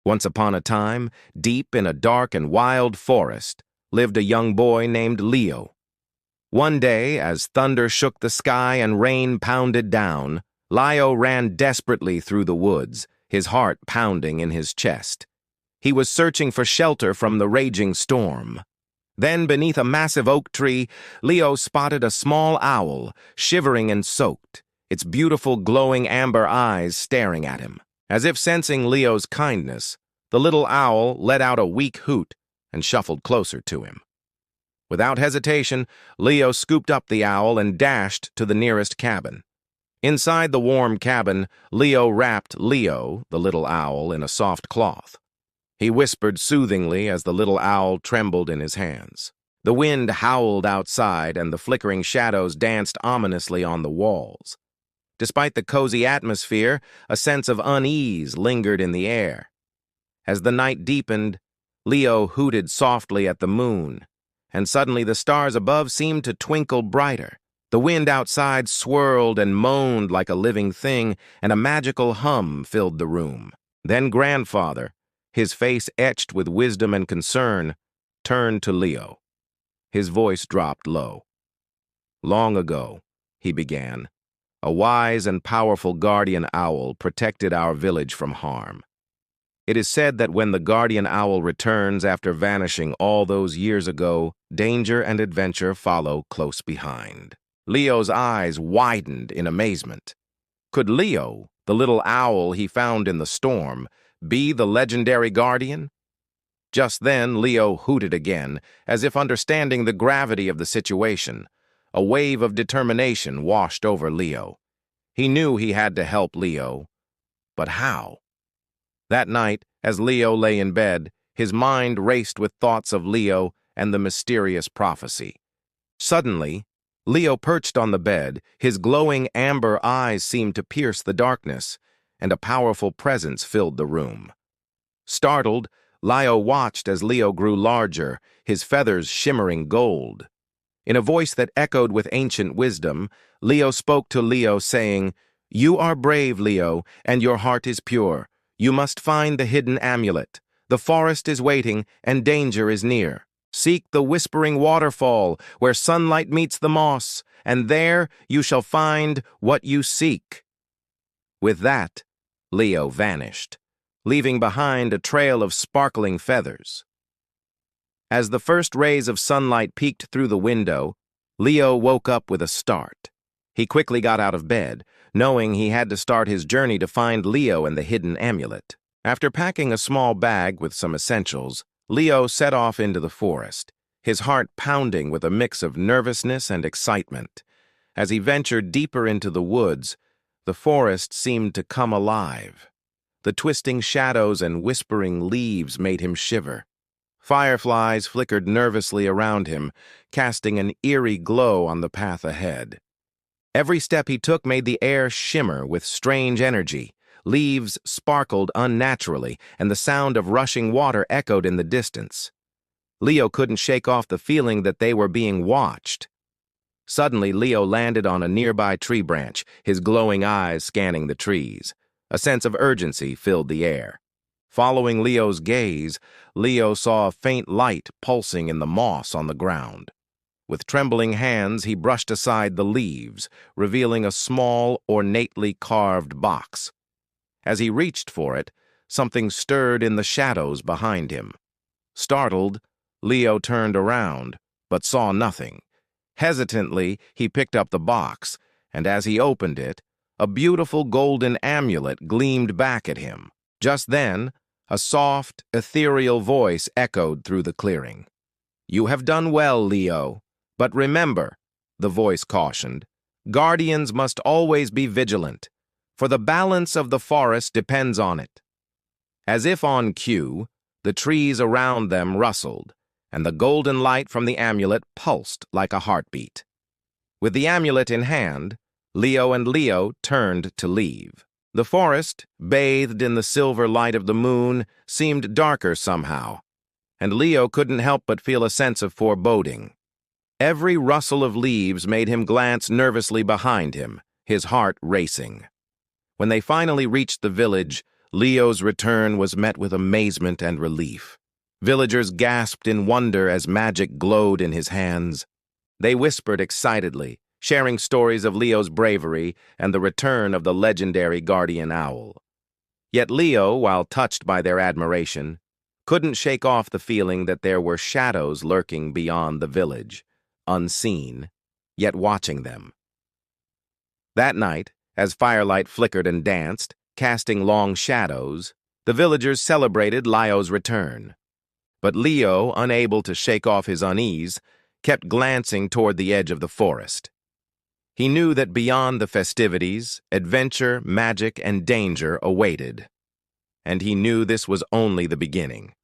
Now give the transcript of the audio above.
Once upon a time, deep in a dark and wild forest, lived a young boy named Lyoh. One day, as thunder shook the sky and rain pounded down, Lyoh ran desperately through the woods, his heart pounding in his chest. He was searching for shelter from the raging storm. Then, beneath a massive oak tree, Lyoh spotted a small owl, shivering and soaked, its beautiful glowing amber eyes staring at him. As if sensing Lyoh's kindness, the little owl let out a weak hoot and shuffled closer to him. Without hesitation, Lyoh scooped up the owl and dashed to the nearest cabin. Inside the warm cabin, Lyoh wrapped Lyoh, the little owl, in a soft cloth. He whispered soothingly as the little owl trembled in his hands. The wind howled outside and the flickering shadows danced ominously on the walls. Despite the cozy atmosphere, a sense of unease lingered in the air. As the night deepened, Lyoh hooted softly at the moon, and suddenly the stars above seemed to twinkle brighter. The wind outside swirled and moaned like a living thing, and a magical hum filled the room. Then Grandfather, his face etched with wisdom and concern, turned to Lyoh. His voice dropped low. "Long ago," he began, "a wise and powerful guardian owl protected our village from harm. It is said that when the guardian owl returns after vanishing all those years ago, danger and adventure follow close behind." Lyoh's eyes widened in amazement. Could Lyoh, the little owl he found in the storm, be the legendary guardian? Just then, Lyoh hooted again, as if understanding the gravity of the situation. A wave of determination washed over Lyoh. He knew he had to help Lyoh, but how? That night, as Lyoh lay in bed, his mind raced with thoughts of Lyoh and the mysterious prophecy. Suddenly, Lyoh perched on the bed, his glowing amber eyes seemed to pierce the darkness, and a powerful presence filled the room. Startled, Lyoh watched as Lyoh grew larger, his feathers shimmering gold. In a voice that echoed with ancient wisdom, Lyoh spoke to Lyoh, saying, "You are brave, Lyoh, and your heart is pure. You must find the hidden amulet. The forest is waiting, and danger is near. Seek the whispering waterfall, where sunlight meets the moss, and there you shall find what you seek." With that, Lyoh vanished, leaving behind a trail of sparkling feathers. As the first rays of sunlight peeked through the window, Lyoh woke up with a start. He quickly got out of bed, knowing he had to start his journey to find Lyoh and the hidden amulet. After packing a small bag with some essentials, Lyoh set off into the forest, his heart pounding with a mix of nervousness and excitement. As he ventured deeper into the woods, the forest seemed to come alive. The twisting shadows and whispering leaves made him shiver. Fireflies flickered nervously around him, casting an eerie glow on the path ahead. Every step he took made the air shimmer with strange energy. Leaves sparkled unnaturally, and the sound of rushing water echoed in the distance. Lyoh couldn't shake off the feeling that they were being watched. Suddenly, Lyoh landed on a nearby tree branch, his glowing eyes scanning the trees. A sense of urgency filled the air. Following Lyoh's gaze, Lyoh saw a faint light pulsing in the moss on the ground. With trembling hands, he brushed aside the leaves, revealing a small, ornately carved box. As he reached for it, something stirred in the shadows behind him. Startled, Lyoh turned around, but saw nothing. Hesitantly, he picked up the box, and as he opened it, a beautiful golden amulet gleamed back at him. Just then, a soft, ethereal voice echoed through the clearing. "You have done well, Lyoh, but remember," the voice cautioned, "guardians must always be vigilant, for the balance of the forest depends on it." As if on cue, the trees around them rustled, and the golden light from the amulet pulsed like a heartbeat. With the amulet in hand, Lyoh and Lyoh turned to leave. The forest, bathed in the silver light of the moon, seemed darker somehow, and Lyoh couldn't help but feel a sense of foreboding. Every rustle of leaves made him glance nervously behind him, his heart racing. When they finally reached the village, Lyo's return was met with amazement and relief. Villagers gasped in wonder as magic glowed in his hands. They whispered excitedly, sharing stories of Lyo's bravery and the return of the legendary guardian owl. Yet Lyoh, while touched by their admiration, couldn't shake off the feeling that there were shadows lurking beyond the village, unseen, yet watching them. That night, as firelight flickered and danced, casting long shadows, the villagers celebrated Lyo's return. But Lyoh, unable to shake off his unease, kept glancing toward the edge of the forest. He knew that beyond the festivities, adventure, magic, and danger awaited. And he knew this was only the beginning.